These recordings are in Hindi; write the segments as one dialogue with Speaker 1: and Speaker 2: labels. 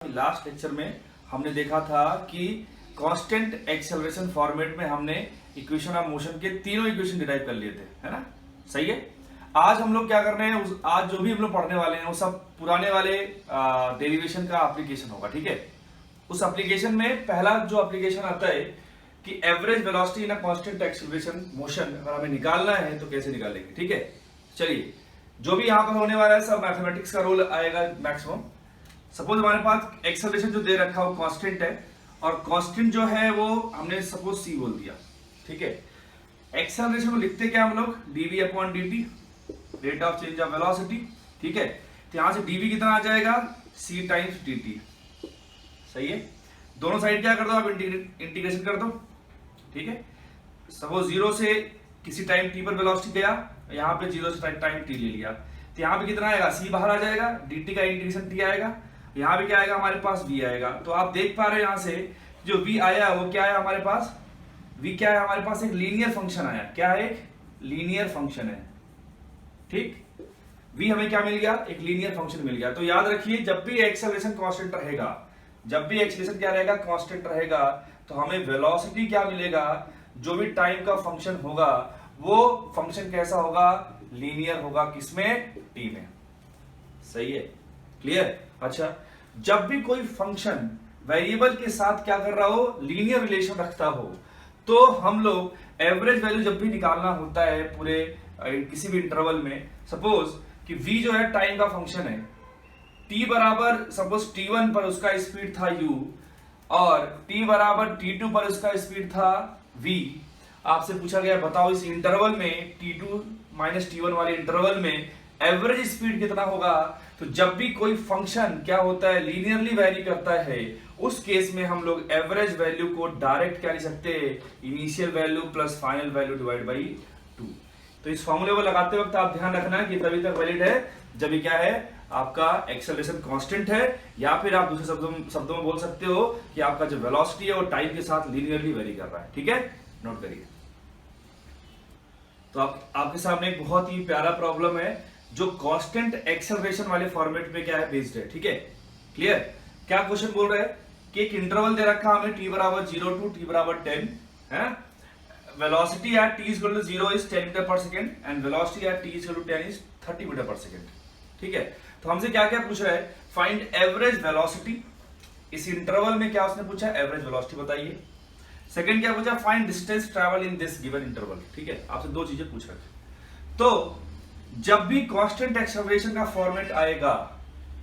Speaker 1: लास्ट लेक्चर में हमने देखा था कि कांस्टेंट एक्सेलरेशन फॉर्मेट में हमने इक्वेशन ऑफ मोशन के तीनों इक्वेशन डिराइव कर लिए थे, है ना। सही है। आज हम लोग क्या कर रहे हैं, आज जो भी हम लोग पढ़ने वाले हैं वो सब पुराने वाले डेरिवेशन का एप्लीकेशन होगा। ठीक है। उस एप्लीकेशन में पहला जो एप्लीकेशन आता है कि average velocity in a constant acceleration motion अगर हमें निकालना है तो कैसे निकालेंगे। ठीक है। चलिए, जो भी यहां पर होने वाला है सब मैथमेटिक्स का रोल आएगा मैक्सिमम। सपोज हमारे पास एक्सेलरेशन जो दे रखा है वो कांस्टेंट है और कांस्टेंट जो है वो हमने सपोज सी बोल दिया। ठीक है। एक्सेलरेशन को लिखते क्या हम लोग, dv upon dt, rate of change of velocity. ठीक है। तो यहां से dv कितना आ जाएगा, c टाइम्स dt। सही है। दोनों साइड क्या कर दो, आप इंटीग्रेशन कर दो। ठीक है। सपोज 0 से किसी टाइम t पर वेलोसिटी गया, यहां पे 0 से टाइम t ले लिया, तो यहां पे कितना आएगा, c बाहर आ जाएगा, dt का इंटीग्रेशन t आएगा, यहां पे क्या आएगा हमारे पास v आएगा। तो आप देख पा रहे हैं यहां से जो v आया वो क्या है हमारे पास, v क्या है हमारे पास, एक लीनियर फंक्शन आया। क्या है, एक लीनियर फंक्शन है। ठीक। v हमें क्या मिल गया, एक लीनियर फंक्शन मिल गया। तो याद रखिए जब भी एक्सेलरेशन कांस्टेंट रहेगा, जब भी एक्सेलरेशन क्या रहेगा, कांस्टेंट रहेगा, तो हमें वेलोसिटी क्या मिलेगा, जो भी टाइम का फंक्शन होगा वो फंक्शन कैसा होगा, लीनियर होगा। किसमें, t में। सही है, क्लियर। अच्छा, जब भी कोई फंक्शन वेरिएबल के साथ क्या कर रहा हो, लीनियर रिलेशन रखता हो, तो हम लोग एवरेज वैल्यू जब भी निकालना होता है पूरे किसी भी इंटरवल में, सपोज कि v जो है टाइम का फंक्शन है, t बराबर सपोज t1 पर उसका स्पीड था u और t बराबर t2 पर उसका स्पीड था v। आपसे पूछा गया बताओ इस इंटरवल में, t2 माइनस t1 वाले इंटरवल में एवरेज स्पीड कितना होगा। तो जब भी कोई फंक्शन क्या होता है, लीनियरली वेरी करता है, उस केस में हम लोग एवरेज वैल्यू को डायरेक्ट क्या लिख सकते हैं, initial value plus final value divide by 2। तो इस फॉर्मूले को लगाते वक्त आप ध्यान रखना कि तभी तक वैलिड है जब ये क्या है, आपका एक्सेलरेशन कांस्टेंट है, या फिर आप दूसरे शब्दों में बोल सकते हो कि आपका जो वेलोसिटी है वो टाइम के साथ लीनियरली वेरी कर रहा है। ठीक है, नोट करिए। तो आपके सामने एक बहुत ही प्यारा प्रॉब्लम है जो कांस्टेंट एक्सेलरेशन वाले फॉर्मेट में क्या है, बेस्ड है। ठीक है, क्लियर। क्या क्वेश्चन बोल रहा है कि एक इंटरवल दे रखा हमें t बराबर 0 टू t बराबर 10 है, velocity at t is equal to 0 is 10 metre per second and velocity at t is equal to 10 is 30 metre per second. ठीक है। तो हमसे क्या क्या पूछ रहा है, फाइंड एवरेज वेलोसिटी। इस इंटरवल में क्या उसने पूछा, एवरेज वेलोसिटी बताइए। सेकंड क्या पूछा, find distance travel in this given interval. ठीक है, आपसे दो चीजें पूछ रखे। तो जब भी कांस्टेंट एक्सेलरेशन का फॉर्मेट आएगा,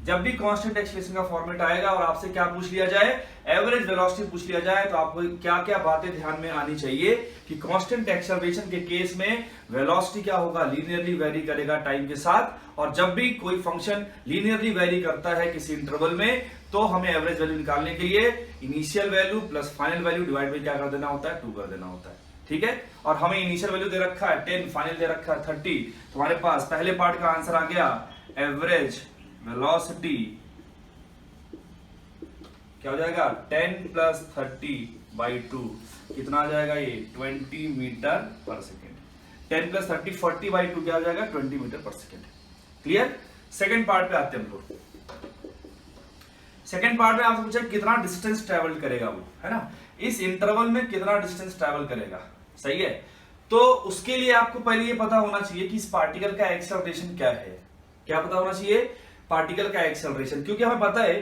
Speaker 1: जब भी कांस्टेंट एक्सेलरेशन का फॉर्मेट आएगा और आपसे क्या पूछ लिया जाए, एवरेज वेलोसिटी पूछ लिया जाए, तो आपको क्या क्या बातें ध्यान में आनी चाहिए कि कांस्टेंट एक्सेलरेशन के केस में वेलोसिटी क्या होगा, लीनियरली वेरी करेगा टाइम के साथ। और जब भी कोई फंक्शन लीनियरली वेरी करता है किसी इंटरवल में, तो हमें एवरेज वैल्यू निकालने के लिए initial value plus final value divide by क्या कर देना होता है, 2 कर देना होता है। ठीक है। और हमें इनिशियल वैल्यू दे रखा है 10, फाइनल दे रखा है 30। तो हमारे पास पहले पार्ट का आंसर आ गया, एवरेज वेलोसिटी क्या हो जाएगा, 10 प्लस 30 बाई 2 कितना आ जाएगा, ये 20 मीटर पर सेकेंड। 10 प्लस 30 40 बाई 2 क्या हो जाएगा, 20 मीटर पर सेकेंड। क्लियर। सेकेंड पार्ट पे आते हैं हम लोग। सेकेंड पार्ट में आपसे पूछा कितना डिस्टेंस ट्रेवल करेगा वो, है ना, इस इंटरवल में कितना डिस्टेंस ट्रेवल करेगा। सही है। तो उसके लिए आपको पहले ये पता होना चाहिए कि इस पार्टिकल का एक्सेलरेशन क्या है। क्या पता होना चाहिए, पार्टिकल का एक्सेलरेशन। क्योंकि हमें पता है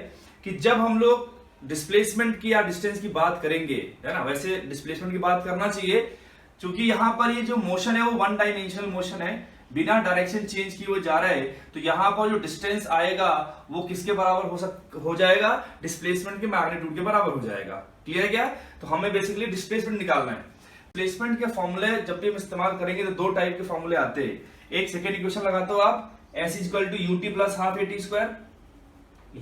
Speaker 1: कि जब हम लोग डिस्प्लेसमेंट की या डिस्टेंस की बात करेंगे, है ना, वैसे डिस्प्लेसमेंट की बात करना चाहिए, क्योंकि यहां पर ये जो मोशन है वो वन डायमेंशनल मोशन है, बिना डायरेक्शन चेंज किए हुए जा रहा है। तो यहां पर जो डिस्टेंस आएगा वो किसके बराबर हो जाएगा, डिस्प्लेसमेंट के मैग्नीट्यूड के बराबर हो जाएगा। क्लियर है क्या। तो हमें बेसिकली डिस्प्लेसमेंट निकालना है। डिस्प्लेसमेंट के फॉर्मूले जब भी हम इस्तेमाल करेंगे तो दो टाइप के फॉर्मूले आते हैं। एक सेकेंड इक्वेशन लगाते हो आप, s equal to ut plus half a t square,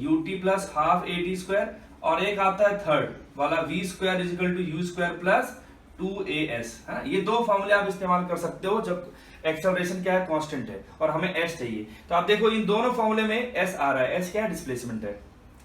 Speaker 1: ut plus half a t square, और एक आता है थर्ड वाला v square is equal to u square plus 2as। ये दो फॉर्मूले आप इस्तेमाल कर सकते हो जब एक्सेलरेशन क्या है, कांस्टेंट है और हमें s चाहिए। तो आप देखो इन दोनों फॉर्मूले में s आ रहा है, s क्या है, डिस्प्लेसमेंट है।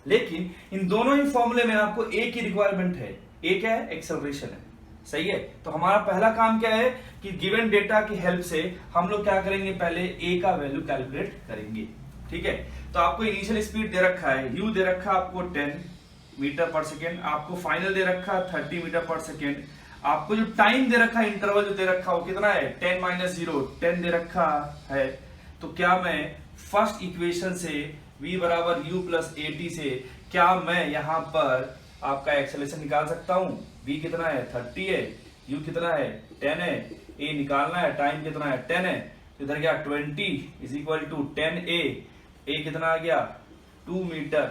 Speaker 1: लेकिन इन दोनों ही फॉर्मूले में आपको एक ही रिक्वायरमेंट है, एक क्या है, एक्सेलरेशन है। सही है। तो हमारा पहला काम क्या है कि गिवन डेटा की हेल्प से हम लोग क्या करेंगे, पहले a का वैल्यू कैलकुलेट करेंगे। ठीक है। तो आपको इनिशियल स्पीड दे रखा है, u दे रखा है आपको 10 मीटर पर सेकेंड, आपको फाइनल दे रखा है 30 मीटर पर सेकेंड, आपको जो टाइम दे रखा है, इंटरवल जो दे रखा है वो कितना है 10 माइनस 0 10 दे रखा है। तो क्या मैं फर्स्ट इक्वेशन से v बराबर u प्लस ए टी से क्या मैं यहां पर आपका एक्सेलरेशन निकाल सकता हूं? v कितना है 30 है, u कितना है 10 है, a निकालना है, टाइम कितना है 10 है, तो इधर गया 20 is equal to 10a, a कितना आ गया 2 मीटर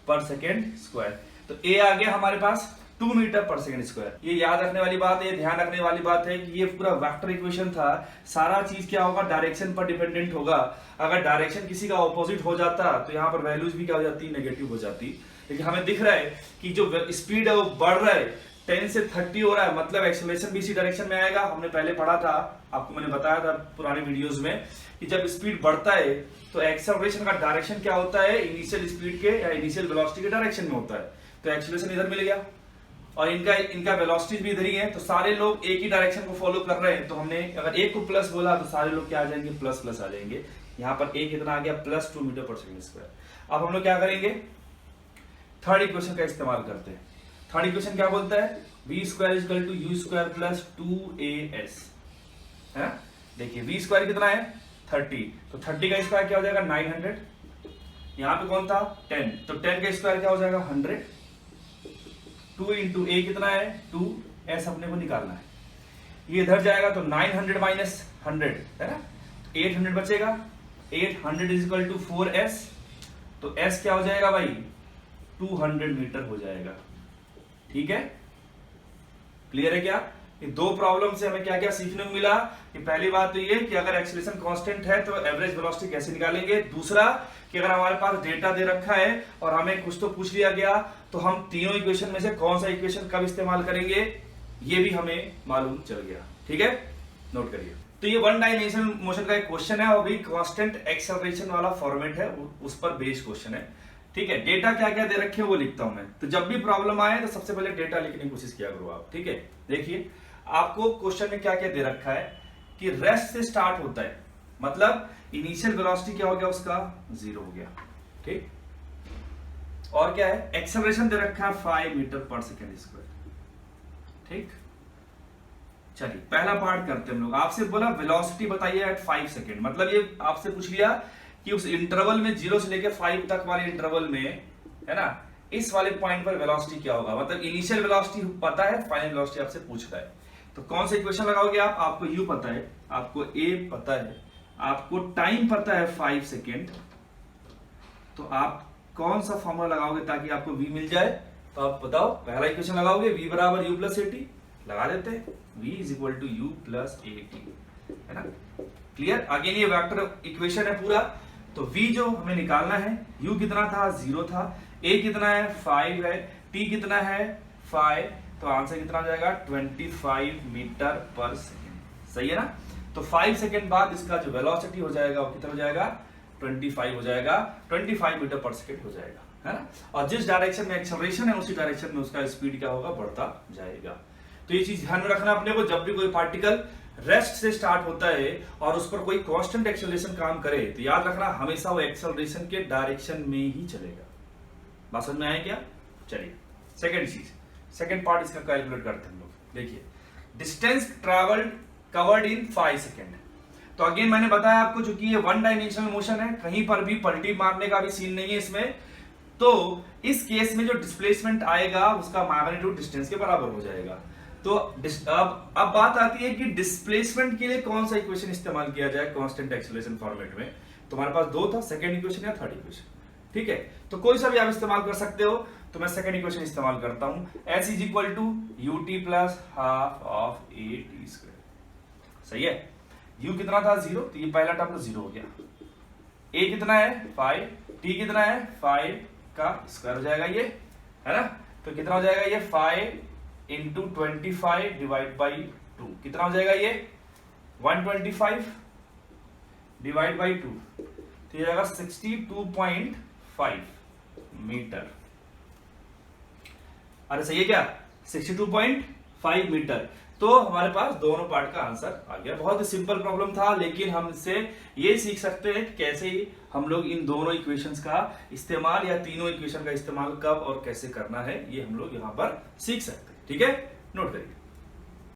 Speaker 1: पर सेकेंड स्क्वायर। तो a आ गया हमारे पास 2 मीटर पर सेकेंड स्क्वायर। ये याद रखने वाली बात है, ध्यान रखने वाली बात है कि ये पूरा वेक्टर इक्वेशन था। सारा चीज क्या होगा डायरेक्शन पर डिपेंडेंट होगा। अगर डायरेक्शन किसी का ऑपोजिट हो जाता तो यहाँ पर वैल्यूज भी क्या हो जाती, नेगेटिव हो जाती। लेकिन हमें दिख रहा है कि जो स्पीड है वो बढ़ रहा है, 10 से 30 हो रहा है, मतलब एक्सेलरेशन भी इसी डायरेक्शन में आएगा। हमने पहले पढ़ा था, आपको मैंने बताया था पुराने वीडियोस में कि जब स्पीड बढ़ता है तो एक्सेलरेशन का डायरेक्शन क्या होता है, इनिशियल स्पीड के या इनिशियल वेलोसिटी के डायरेक्शन में होता है। तो एक्सेलरेशन इधर मिल गया और इनका वेलोसिटी भी इधर ही है, तो सारे लोग एक ही डायरेक्शन को फॉलो कर रहे हैं। तो हमने अगर एक को प्लस बोला तो सारे लोग क्या आ जाएंगे, प्लस प्लस आ जाएंगे। यहाँ पर एक कितना आ गया प्लस 2 मीटर पर सेकेंड स्क्वायर। अब हम लोग क्या करेंगे, थर्ड इक्वेशन का इस्तेमाल करते हैं। थर्ड इक्वेशन क्या बोलता है, v square equal to u square plus 2as है ना। देखिए v स्क्वायर कितना है 30, तो 30 का स्क्वायर क्या हो जाएगा 900, यहाँ पे कौन था 10, तो 10 का स्क्वायर क्या हो जाएगा 100, 2 इंटू a कितना है 2, s अपने को निकालना है। ये इधर जाएगा तो 900 माइनस 100 है ना, 800 बचेगा, 800 इज इक्वल टू 4s, तो s क्या हो जाएगा भाई 200 मीटर हो जाएगा। ठीक है, क्लियर है क्या? ये दो प्रॉब्लम से हमें क्या क्या सीखने को मिला कि पहली बात तो ये कि अगर एक्सेलरेशन कांस्टेंट है तो एवरेज वेलोसिटी कैसे निकालेंगे। दूसरा कि अगर हमारे पास डेटा दे रखा है और हमें कुछ तो पूछ लिया गया तो हम तीनों इक्वेशन में से कौन सा इक्वेशन कब इस्तेमाल करेंगे ये भी हमें मालूम चल गया। ठीक है, नोट करिए। तो ये वन डायमेंशनल मोशन का एक क्वेश्चन है और भी कांस्टेंट एक्सेलरेशन वाला फॉर्मेट है, उस पर बेस्ड क्वेश्चन है। ठीक है, डेटा क्या क्या दे रखे हैं वो लिखता हूं मैं। तो जब भी प्रॉब्लम आए तो सबसे पहले डेटा लिखने की कोशिश किया करो आप। ठीक है, देखिए आपको क्वेश्चन में क्या क्या दे रखा है कि रेस्ट से स्टार्ट होता है, मतलब इनिशियल वेलोसिटी क्या हो गया उसका 0 हो गया। ठीक, और क्या है एक्सेलरेशन दे रखा है 5 मीटर पर सेकेंड स्क्वायर। ठीक, चलिए पहला पार्ट करते हैं हम लोग। आपसे बोला वेलोसिटी बताइए एट 5 सेकेंड, मतलब ये आपसे पूछ लिया कि उस इंटरवल में 0 से लेकर 5 तक वाले इंटरवल में है ना, इस वाले पॉइंट पर वेलोसिटी क्या होगा। मतलब इनिशियल वेलोसिटी पता है, फाइनल वेलोसिटी आपसे पूछ रहा है। तो कौन सा इक्वेशन लगाओगे आप, आपको u पता है, आपको a पता है, आपको टाइम पता है 5 सेकेंड, तो आप कौन सा फॉर्मूला लगाओगे ताकि आपको v मिल जाए। तो आप बताओ, पहला इक्वेशन लगाओगे v बराबर u प्लस ए टी, लगा देते हैं v is equal to u plus a t, है ना। क्लियर, अगेन ये वेक्टर इक्वेशन है पूरा। तो v जो हमें निकालना है, u कितना था 0 था, a कितना है 5 है, t कितना है 5, तो आंसर कितना हो जाएगा 25 मीटर पर सेकेंड। सही है ना। तो 5 सेकेंड बाद इसका जो वेलोसिटी हो जाएगा वो कितना हो जाएगा 25 हो जाएगा, 25 मीटर पर सेकेंड हो जाएगा, है ना। और जिस डायरेक्शन में एक्सेलरेशन है उसी डायरेक्शन में उसका स्पीड क्या होगा बढ़ता जाएगा। तो ये चीज ध्यान में रखना अपने को, जब भी कोई पार्टिकल रेस्ट से स्टार्ट होता है और उस पर कोई कांस्टेंट एक्सेलरेशन काम करे तो याद रखना हमेशा वो एक्सेलरेशन के डायरेक्शन में ही चलेगा। बात समझ में आया क्या? चलिए सेकंड चीज, सेकंड पार्ट इसका कैलकुलेट करते हैं हम लोग। देखिए distance travelled covered in 5 second. तो अगेन मैंने बताया आपको, चूंकि ये वन डायमेंशनल मोशन है, कहीं पर भी पलटी मारने का भी सीन नहीं है इसमें, तो इस केस में जो डिस्प्लेसमेंट आएगा उसका मैग्नीट्यूड डिस्टेंस के बराबर हो जाएगा। तो अब बात आती है कि डिस्प्लेसमेंट के लिए कौन सा इक्वेशन इस्तेमाल किया जाए कांस्टेंट एक्सेलरेशन फॉर्मेट में। तुम्हारे पास दो था, सेकंड इक्वेशन या थर्ड इक्वेशन। ठीक है, तो कोई सा भी आप इस्तेमाल कर सकते हो। तो मैं सेकंड इक्वेशन इस्तेमाल करता हूं, s is equal to u t plus half of a t square. सही है, u कितना था 0, तो ये पहला टर्म 0 हो गया, a कितना है 5, t कितना है 5 का स्क्वायर हो जाएगा ये, है ना। तो कितना हो जाएगा ये 5 इंटू 25 डिवाइड बाई 2, कितना हो जाएगा ये 125 डिवाइड बाई 2, तो ये जाएगा 62.5 मीटर। अरे सही है क्या, 62.5 मीटर। तो हमारे पास दोनों पार्ट का आंसर आ गया। बहुत ही सिंपल प्रॉब्लम था, लेकिन हम इससे ये सीख सकते हैं कैसे ही हम लोग इन दोनों इक्वेशंस का इस्तेमाल या तीनों इक्वेशन का इस्तेमाल कब और कैसे करना है, ये हम लोग यहाँ पर सीख सकते हैं। ठीक है, नोट करिए।